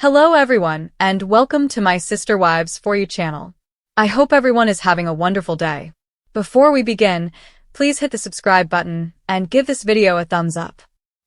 Hello everyone, and welcome to my Sister Wives For You channel. I hope everyone is having a wonderful day. Before we begin, please hit the subscribe button and give this video a thumbs up.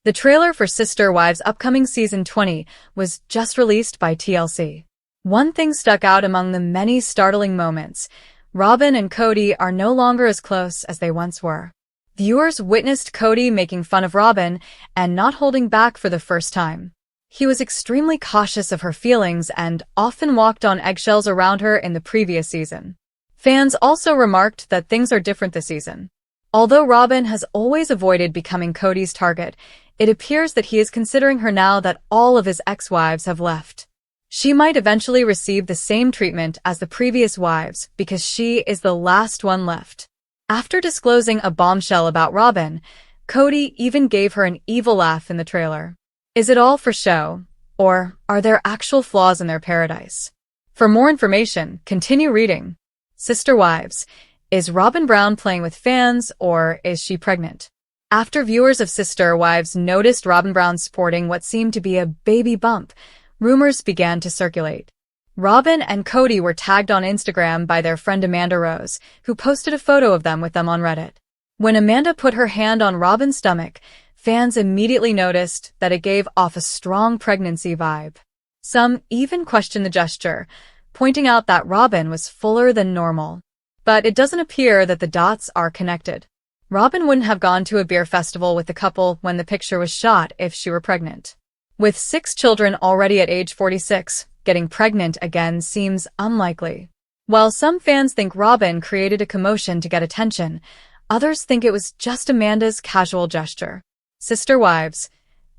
The trailer for Sister Wives' upcoming Season 20 was just released by TLC. One thing stuck out among the many startling moments. Robyn and Kody are no longer as close as they once were. Viewers witnessed Kody making fun of Robyn and not holding back for the first time. He was extremely cautious of her feelings and often walked on eggshells around her in the previous season. Fans also remarked that things are different this season. Although Robyn has always avoided becoming Kody's target, it appears that he is considering her now that all of his ex-wives have left. She might eventually receive the same treatment as the previous wives because she is the last one left. After disclosing a bombshell about Robyn, Kody even gave her an evil laugh in the trailer. Is it all for show, or are there actual flaws in their paradise? For more information, continue reading. Sister Wives. Is Robyn Brown playing with fans, or is she pregnant? After viewers of Sister Wives noticed Robyn Brown sporting what seemed to be a baby bump, rumors began to circulate. Robyn and Kody were tagged on Instagram by their friend Amanda Rose, who posted a photo of them with them on Reddit. When Amanda put her hand on Robyn's stomach, fans immediately noticed that it gave off a strong pregnancy vibe. Some even questioned the gesture, pointing out that Robyn was fuller than normal. But it doesn't appear that the dots are connected. Robyn wouldn't have gone to a beer festival with the couple when the picture was shot if she were pregnant. With 6 children already at age 46, getting pregnant again seems unlikely. While some fans think Robyn created a commotion to get attention, others think it was just Amanda's casual gesture. Sister Wives.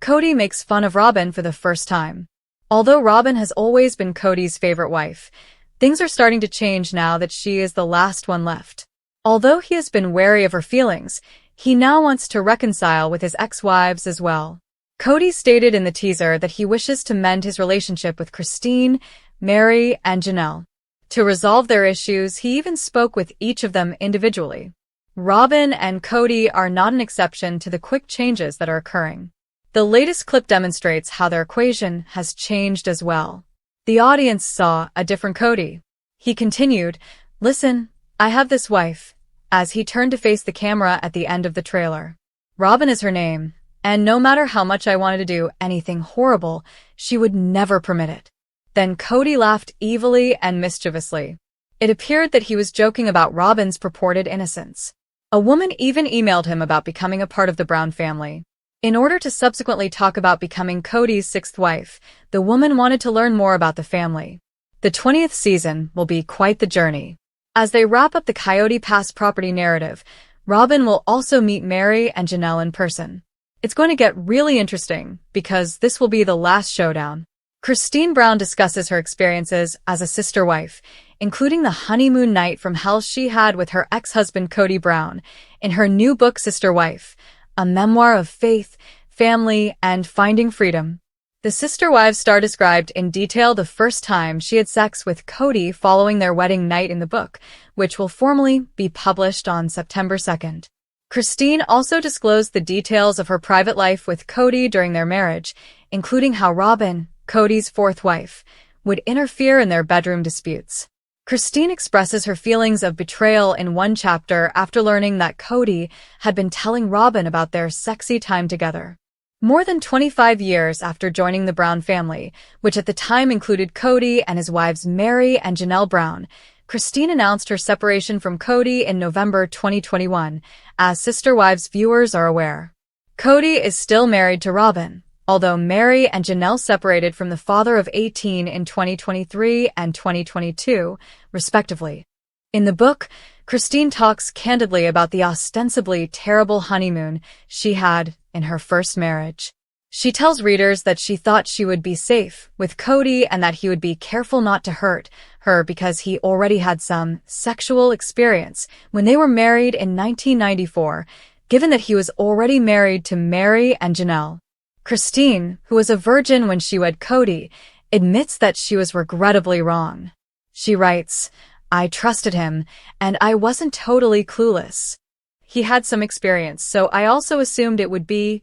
Kody makes fun of Robyn for the first time. Although Robyn has always been Kody's favorite wife, things are starting to change now that she is the last one left. Although he has been wary of her feelings, he now wants to reconcile with his ex-wives as well. Kody stated in the teaser that he wishes to mend his relationship with Christine, Meri, and Janelle. To resolve their issues, he even spoke with each of them individually. Robyn and Kody are not an exception to the quick changes that are occurring. The latest clip demonstrates how their equation has changed as well. The audience saw a different Kody. He continued, "Listen, I have this wife," as he turned to face the camera at the end of the trailer. Robyn is her name, and no matter how much I wanted to do anything horrible, she would never permit it. Then Kody laughed evilly and mischievously. It appeared that he was joking about Robyn's purported innocence. A woman even emailed him about becoming a part of the Brown family. In order to subsequently talk about becoming Kody's 6th wife, the woman wanted to learn more about the family. The 20th season will be quite the journey. As they wrap up the Coyote Pass property narrative, Robyn will also meet Meri and Janelle in person. It's going to get really interesting because this will be the last showdown. Christine Brown discusses her experiences as a sister wife, including the honeymoon night from hell she had with her ex-husband Kody Brown, in her new book Sister Wife, a memoir of faith, family, and finding freedom. The Sister Wives star described in detail the first time she had sex with Kody following their wedding night in the book, which will formally be published on September 2nd. Christine also disclosed the details of her private life with Kody during their marriage, including how Robyn, Kody's 4th wife, would interfere in their bedroom disputes. Christine expresses her feelings of betrayal in one chapter after learning that Kody had been telling Robyn about their sexy time together. More than 25 years after joining the Brown family, which at the time included Kody and his wives Meri and Janelle Brown, Christine announced her separation from Kody in November 2021, as Sister Wives viewers are aware. Kody is still married to Robyn, although Meri and Janelle separated from the father of 18 in 2023 and 2022, respectively. In the book, Christine talks candidly about the ostensibly terrible honeymoon she had in her first marriage. She tells readers that she thought she would be safe with Kody and that he would be careful not to hurt her because he already had some sexual experience when they were married in 1994, given that he was already married to Meri and Janelle. Christine, who was a virgin when she wed Kody, admits that she was regrettably wrong. She writes, "I trusted him, and I wasn't totally clueless. He had some experience, so I also assumed it would be,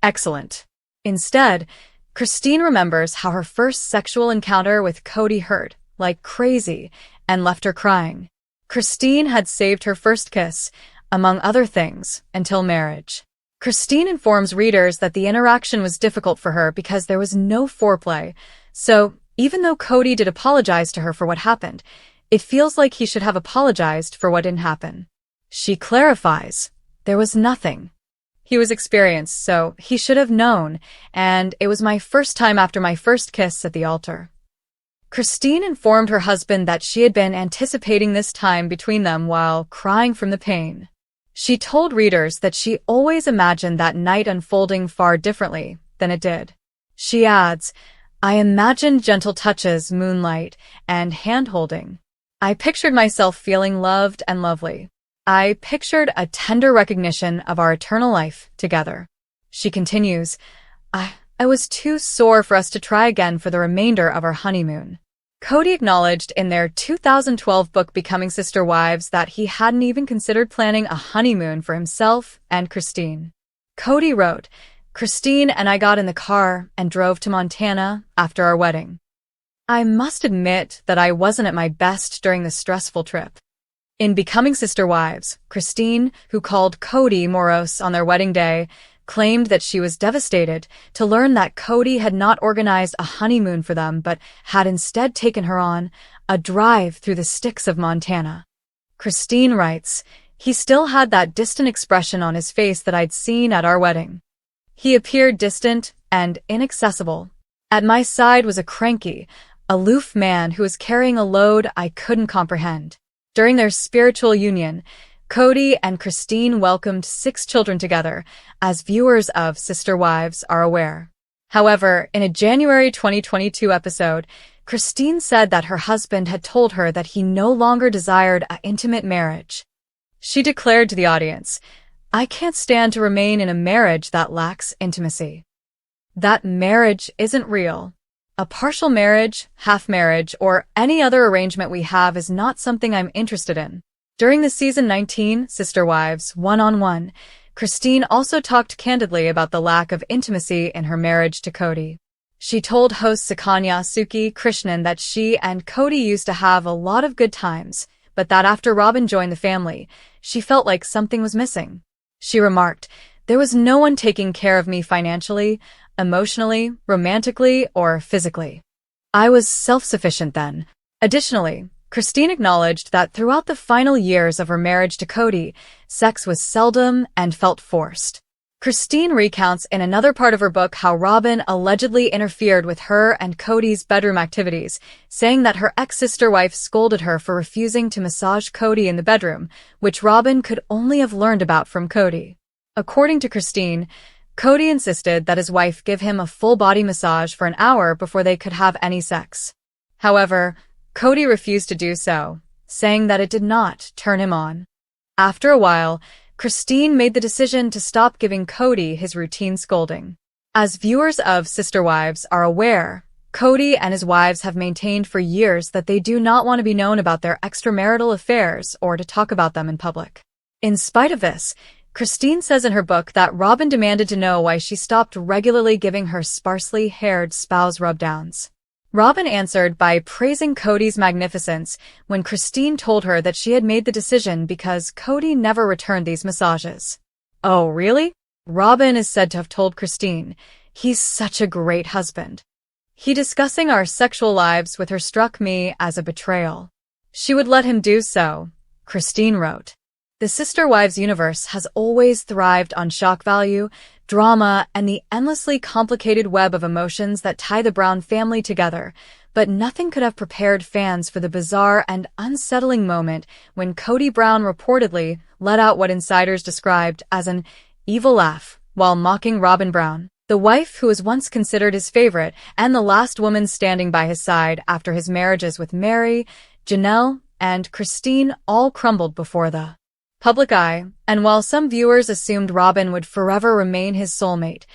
excellent. Instead, Christine remembers how her first sexual encounter with Kody hurt like crazy and left her crying. Christine had saved her first kiss, among other things, until marriage. Christine informs readers that the interaction was difficult for her because there was no foreplay, so even though Kody did apologize to her for what happened, it feels like he should have apologized for what didn't happen. She clarifies, there was nothing. He was experienced, so he should have known, and it was my first time after my first kiss at the altar. Christine informed her husband that she had been anticipating this time between them while crying from the pain. She told readers that she always imagined that night unfolding far differently than it did. She adds, I imagined gentle touches, moonlight, and hand-holding. I pictured myself feeling loved and lovely. I pictured a tender recognition of our eternal life together. She continues, I was too sore for us to try again for the remainder of our honeymoon. Kody acknowledged in their 2012 book Becoming Sister Wives that he hadn't even considered planning a honeymoon for himself and Christine. Kody wrote, Christine and I got in the car and drove to Montana after our wedding. I must admit that I wasn't at my best during the stressful trip. In Becoming Sister Wives, Christine, who called Kody morose on their wedding day, claimed that she was devastated to learn that Kody had not organized a honeymoon for them but had instead taken her on a drive through the sticks of Montana. Christine writes, he still had that distant expression on his face that I'd seen at our wedding. He appeared distant and inaccessible. At my side was a cranky, aloof man who was carrying a load I couldn't comprehend. During their spiritual union, Kody and Christine welcomed 6 children together, as viewers of Sister Wives are aware. However, in a January 2022 episode, Christine said that her husband had told her that he no longer desired an intimate marriage. She declared to the audience, I can't stand to remain in a marriage that lacks intimacy. That marriage isn't real. A partial marriage, half marriage, or any other arrangement we have is not something I'm interested in. During the season 19 Sister Wives One-on-One, Christine also talked candidly about the lack of intimacy in her marriage to Kody. She told host Sukanya Suki Krishnan that she and Kody used to have a lot of good times, but that after Robyn joined the family, she felt like something was missing. She remarked, there was no one taking care of me financially, emotionally, romantically, or physically. I was self-sufficient then. Additionally, Christine acknowledged that throughout the final years of her marriage to Kody, sex was seldom and felt forced. Christine recounts in another part of her book how Robyn allegedly interfered with her and Kody's bedroom activities, saying that her ex-sister wife scolded her for refusing to massage Kody in the bedroom, which Robyn could only have learned about from Kody. According to Christine, Kody insisted that his wife give him a full-body massage for an hour before they could have any sex. However, Kody refused to do so, saying that it did not turn him on. After a while, Christine made the decision to stop giving Kody his routine scolding. As viewers of Sister Wives are aware, Kody and his wives have maintained for years that they do not want to be known about their extramarital affairs or to talk about them in public. In spite of this, Christine says in her book that Robyn demanded to know why she stopped regularly giving her sparsely haired spouse rub-downs. Robyn answered by praising Kody's magnificence when Christine told her that she had made the decision because Kody never returned these massages. Oh, really? Robyn is said to have told Christine, he's such a great husband. He discussing our sexual lives with her struck me as a betrayal. She would let him do so, Christine wrote. The Sister Wives universe has always thrived on shock value, drama, and the endlessly complicated web of emotions that tie the Brown family together, but nothing could have prepared fans for the bizarre and unsettling moment when Kody Brown reportedly let out what insiders described as an evil laugh while mocking Robyn Brown, the wife who was once considered his favorite and the last woman standing by his side after his marriages with Mary, Janelle, and Christine all crumbled before the public eye, and while some viewers assumed Robyn would forever remain his soulmate,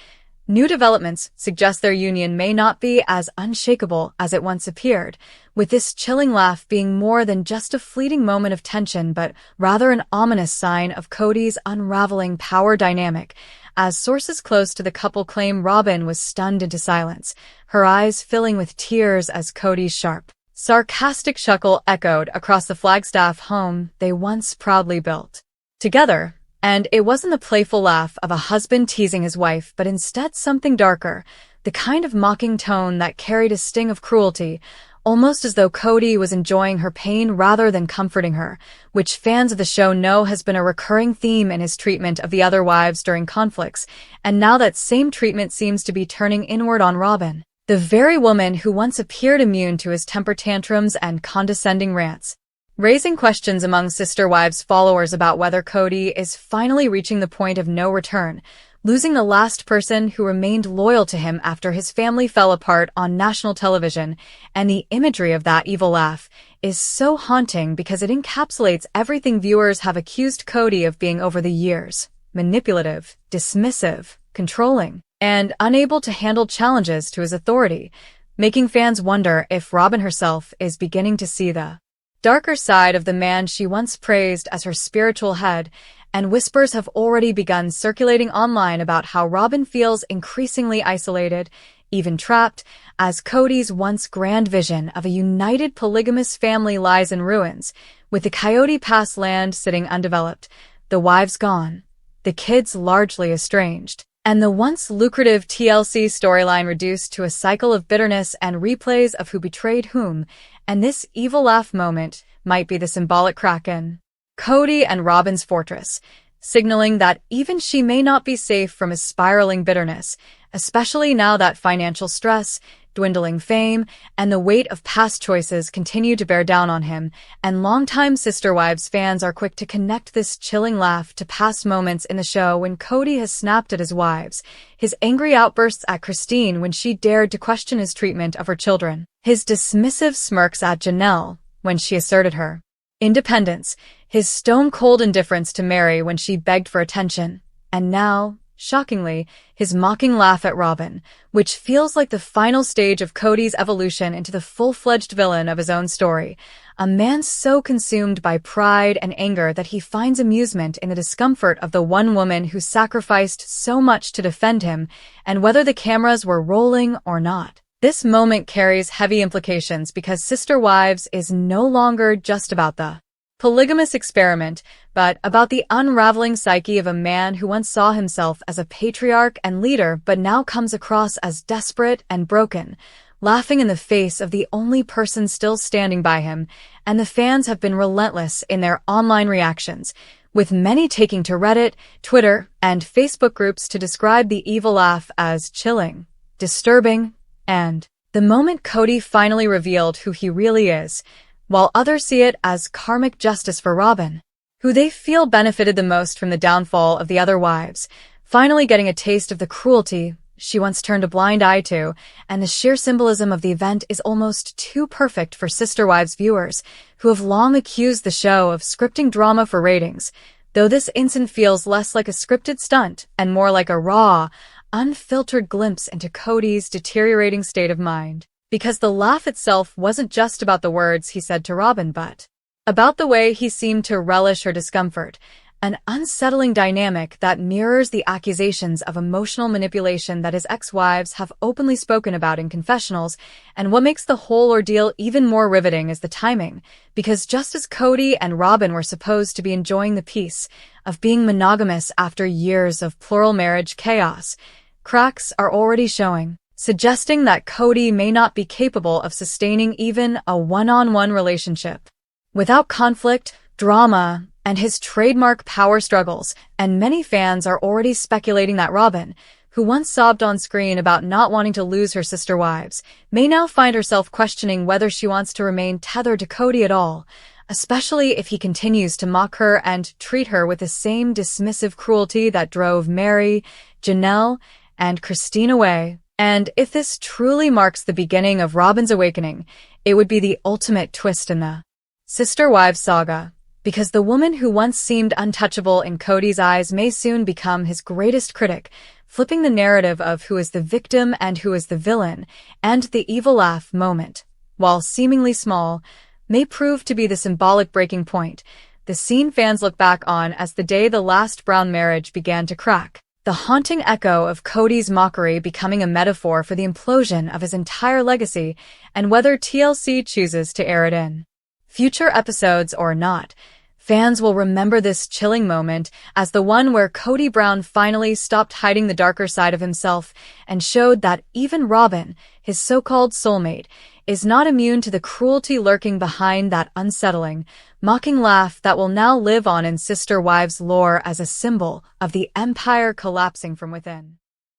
new developments suggest their union may not be as unshakable as it once appeared, with this chilling laugh being more than just a fleeting moment of tension but rather an ominous sign of Kody's unraveling power dynamic, as sources close to the couple claim Robyn was stunned into silence, her eyes filling with tears as Kody's sharp, sarcastic chuckle echoed across the Flagstaff home they once proudly built together. And it wasn't the playful laugh of a husband teasing his wife, but instead something darker, the kind of mocking tone that carried a sting of cruelty, almost as though Kody was enjoying her pain rather than comforting her, which fans of the show know has been a recurring theme in his treatment of the other wives during conflicts, and now that same treatment seems to be turning inward on Robyn, the very woman who once appeared immune to his temper tantrums and condescending rants, raising questions among Sister Wives followers about whether Kody is finally reaching the point of no return, losing the last person who remained loyal to him after his family fell apart on national television. And the imagery of that evil laugh is so haunting because it encapsulates everything viewers have accused Kody of being over the years: manipulative, dismissive, controlling, and unable to handle challenges to his authority, making fans wonder if Robyn herself is beginning to see the darker side of the man she once praised as her spiritual head. And whispers have already begun circulating online about how Robyn feels increasingly isolated, even trapped, as Kody's once grand vision of a united polygamous family lies in ruins, with the Coyote Pass land sitting undeveloped, the wives gone, the kids largely estranged, and the once lucrative TLC storyline reduced to a cycle of bitterness and replays of who betrayed whom. And this evil laugh moment might be the symbolic crack in Kody and Robyn's fortress, signaling that even she may not be safe from his spiraling bitterness, especially now that financial stress, dwindling fame, and the weight of past choices continue to bear down on him. And longtime Sister Wives fans are quick to connect this chilling laugh to past moments in the show when Kody has snapped at his wives, his angry outbursts at Christine when she dared to question his treatment of her children, his dismissive smirks at Janelle when she asserted her independence, his stone-cold indifference to Mary when she begged for attention, and now, shockingly, his mocking laugh at Robyn, which feels like the final stage of Kody's evolution into the full-fledged villain of his own story, a man so consumed by pride and anger that he finds amusement in the discomfort of the one woman who sacrificed so much to defend him, and whether the cameras were rolling or not. This moment carries heavy implications because Sister Wives is no longer just about the polygamous experiment, but about the unraveling psyche of a man who once saw himself as a patriarch and leader but now comes across as desperate and broken, laughing in the face of the only person still standing by him. And the fans have been relentless in their online reactions, with many taking to Reddit, Twitter, and Facebook groups to describe the evil laugh as chilling, disturbing, and the moment Kody finally revealed who he really is, while others see it as karmic justice for Robyn, who they feel benefited the most from the downfall of the other wives, finally getting a taste of the cruelty she once turned a blind eye to. And the sheer symbolism of the event is almost too perfect for Sister Wives viewers, who have long accused the show of scripting drama for ratings, though this instant feels less like a scripted stunt and more like a raw, unfiltered glimpse into Kody's deteriorating state of mind. Because the laugh itself wasn't just about the words he said to Robyn, but about the way he seemed to relish her discomfort, an unsettling dynamic that mirrors the accusations of emotional manipulation that his ex-wives have openly spoken about in confessionals. And what makes the whole ordeal even more riveting is the timing, because just as Kody and Robyn were supposed to be enjoying the peace of being monogamous after years of plural marriage chaos, cracks are already showing, suggesting that Kody may not be capable of sustaining even a one-on-one relationship without conflict, drama, and his trademark power struggles. And many fans are already speculating that Robyn, who once sobbed on screen about not wanting to lose her sister wives, may now find herself questioning whether she wants to remain tethered to Kody at all, especially if he continues to mock her and treat her with the same dismissive cruelty that drove Mary, Janelle, and Christine away. And if this truly marks the beginning of Robyn's awakening, it would be the ultimate twist in the Sister Wives saga, because the woman who once seemed untouchable in Kody's eyes may soon become his greatest critic, flipping the narrative of who is the victim and who is the villain. And the evil laugh moment, while seemingly small, may prove to be the symbolic breaking point, the scene fans look back on as the day the last Brown marriage began to crack. the haunting echo of Kody's mockery becoming a metaphor for the implosion of his entire legacy and whether TLC chooses to air it in future episodes or not. Fans will remember this chilling moment as the one where Kody Brown finally stopped hiding the darker side of himself and showed that even Robyn, his so-called soulmate, is not immune to the cruelty lurking behind that unsettling, mocking laugh that will now live on in Sister Wives lore as a symbol of the empire collapsing from within.